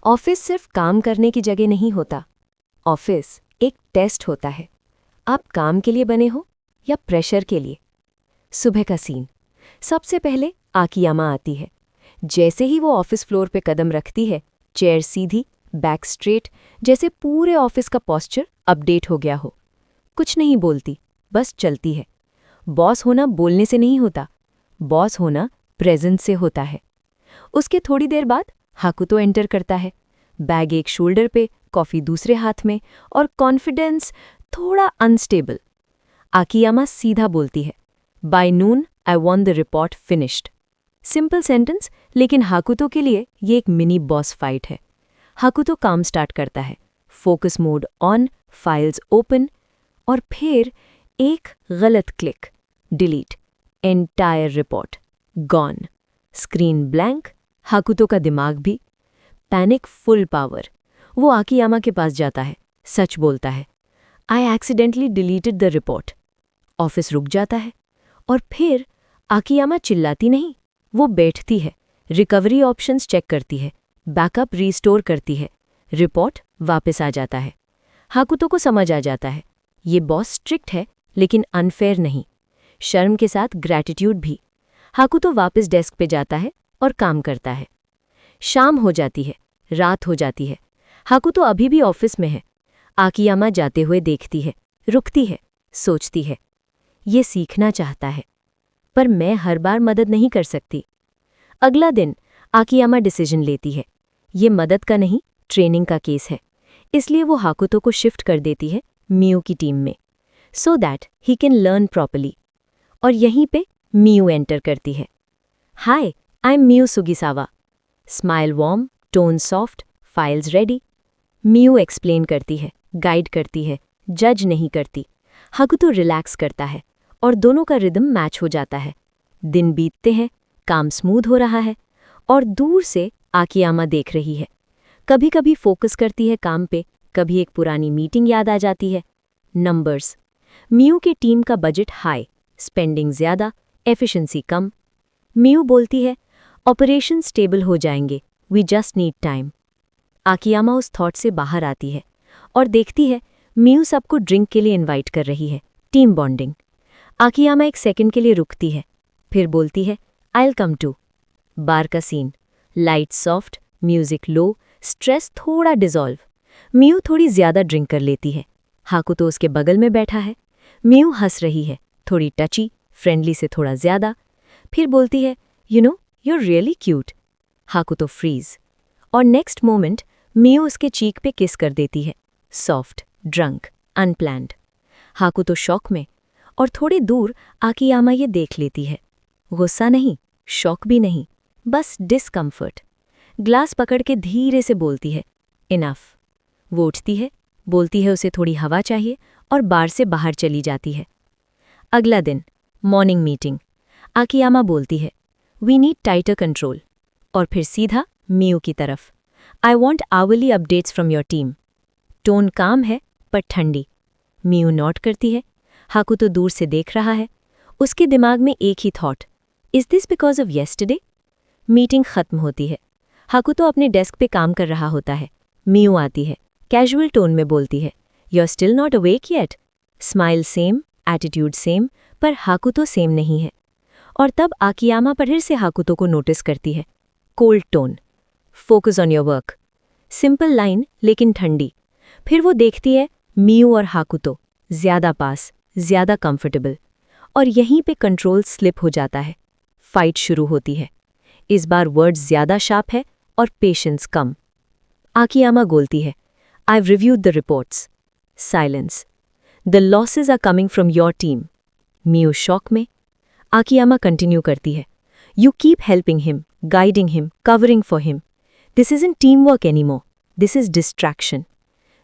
Office सिर्फ काम करने की जगह नहीं होता। ऑफिस एक टेस्ट होता है। आप काम के लिए बने हो या प्रेशर के लिए। सुबह का सीन। सबसे पहले आकियामा आती है। जैसे ही वो ऑफिस फ्लोर पे कदम रखती है, चेयर सीधी, बैक स्ट्रेट, जैसे पूरे ऑफिस का पोस्चर अपडेट हो गया हो। कुछ नहीं बोलती, बस चलती है। बॉस होना बोलने से नहीं होता, बॉस होना प्रेजेंस से होता है। उसके थोड़ी देर बाद हाकुतो एंटर करता है। बैग एक शोल्डर पे, कॉफी दूसरे हाथ में, और कॉन्फिडेंस थोड़ा अनस्टेबल। आकियामा सीधा बोलती है, by noon I want the report finished. Simple sentence, लेकिन हाकुतो के लिए ये एक मिनी बॉस फाइट है। हाकुतो काम स्टार्ट करता है, focus mode on, files open, और फिर एक गलत click, delete, entire report gone. Screen blank, Hakuto का दिमाग भी। Panic full power. वो आकियामा के पास जाता है, सच बोलता है, I accidentally deleted the report. Office रुक जाता है, और फिर आकियामा चिल्लाती नहीं, वो बैठती है, रिकवरी ऑप्शंस चेक करती है, बैकअप रीस्टोर करती है, रिपोर्ट वापस आ जाता है। हाकुतो को समझ आ जाता है, ये बॉस स्ट्रिक्ट है लेकिन अनफेयर नहीं। शर्म के साथ ग्रैटिट्यूड भी। हाकुतो वापस डेस्क पे जाता है और काम करता है। शाम हो जाती है, रात हो जाती है। हाकुतो अभी भी ऑफिस में है। आकियामा जाते हुए देखती है, रुकती है, सोचती है, ये सीखना चाहता है, पर मैं हर बार मदद नहीं कर सकती। अगला दिन आकियामा डिसीजन लेती है, ये मदद का नहीं, ट्रेनिंग का केस है। इसलिए वो हाकुतो को शिफ्ट कर देती है मियू की टीम में, so that he can learn properly. और यहीं पे मियू एंटर करती है। हाय, आई एम मियू सुगिसावा। Smile warm, tone soft, files ready. Miyu explain करती है, गाइड करती है, जज नहीं करती। हाकुतो रिलैक्स करता है, और दोनों का रिदम मैच हो जाता है। दिन बीतते हैं, काम स्मूथ हो रहा है, और दूर से आकियामा देख रही है। कभी कभी फोकस करती है काम पे, कभी एक पुरानी मीटिंग याद आ जाती है। नंबर्स। मियू की टीम का बजट हाई, स्पेंडिंग ज़्यादा, एफिशिएंसी कम। मियू बोलती है, ऑपरेशन स्टेबल हो जाएंगे, वी जस्ट नीड टाइम। आकियामा उस थॉट से बाहर आती है और देखती है मियू सबको ड्रिंक के लिए इनवाइट कर रही है, टीम बॉन्डिंग। आकियामा एक सेकंड के लिए रुकती है, फिर बोलती है, I will come to. Bar का scene. Light soft, music low, stress थोड़ा डिसॉल्व। मियू थोड़ी ज्यादा ड्रिंक कर लेती है। हाकुतो उसके बगल में बैठा है। मियू हंस रही है, थोड़ी टची, फ्रेंडली से थोड़ा ज्यादा। फिर बोलती है, you know, you're really cute। Hakuto freeze, और नेक्स्ट मोमेंट मियू उसके चीक पे किस कर देती है, soft, drunk, unplanned. Hakuto shock में, और थोड़ी दूर आकियामा ये देख लेती है। गुस्सा नहीं, शॉक भी नहीं, बस डिस्कम्फर्ट। ग्लास पकड़ के धीरे से बोलती है, इनफ। वो उठती है, बोलती है उसे थोड़ी हवा चाहिए, और बार से बाहर चली जाती है। अगला दिन, मॉर्निंग मीटिंग। आकियामा बोलती है, वी नीड टाइटर कंट्रोल। और फिर सीधा मियू की तरफ, I want hourly updates from your team. Tone काम है पर ठंडी। मियू नोट करती है। हाकुतो दूर से देख रहा है। उसके दिमाग में एक ही thought, is this because of yesterday. Meeting खत्म होती है। हाकुतो अपने डेस्क पे काम कर रहा होता है। मियू आती है, कैजुअल टोन में बोलती है, you are still not awake yet. Smile same, attitude same, पर हाकुतो सेम नहीं है। और तब आकियामा फिर से हाकुतो को नोटिस करती है। Cold tone, focus on your work. Simple line लेकिन ठंडी। फिर वो देखती है मियू और हाकुतो, ज्यादा पास, ज्यादा कंफर्टेबल। और यहीं पे कंट्रोल स्लिप हो जाता है। फाइट शुरू होती है। इस बार वर्ड्स ज्यादा शार्प है और पेशेंस कम। आकियामा बोलती है, I reviewed the reports. Silence. The losses are coming from your team. Miyu shock में। आकियामा कंटिन्यू करती है, you keep helping him, guiding him, covering for him. This is in team work anymore, this is distraction.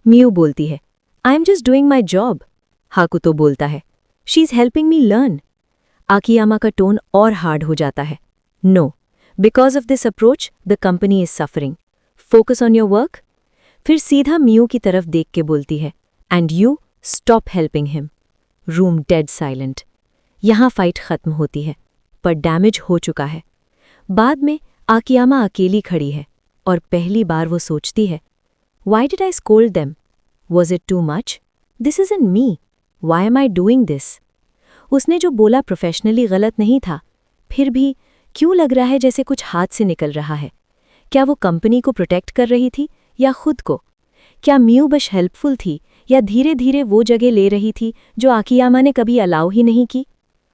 Miyu बोलती है, I am just doing my job. Hakuto बोलता है, she is helping me learn. Akiyama का tone और hard हो जाता है। No, because of this approach the company is suffering. Focus on your work. फिर सीधा मियू की तरफ देख के बोलती है, and you stop helping him. Room dead silent. यहाँ फाइट खत्म होती है, पर डैमेज हो चुका है। बाद में आकियामा अकेली खड़ी है, और पहली बार वो सोचती है, Why did I scold them? Was it too much? This isn't me. Why am I doing this? उसने जो बोला प्रोफेशनली गलत नहीं था, फिर भी क्यों लग रहा है जैसे कुछ हाथ से निकल रहा है? क्या वो कंपनी को प्रोटेक्ट कर रही थी या खुद को? क्या मियू बश हेल्पफुल थी या धीरे धीरे वो जगह ले रही थी जो आकियामा ने कभी अलाउ ही नहीं की?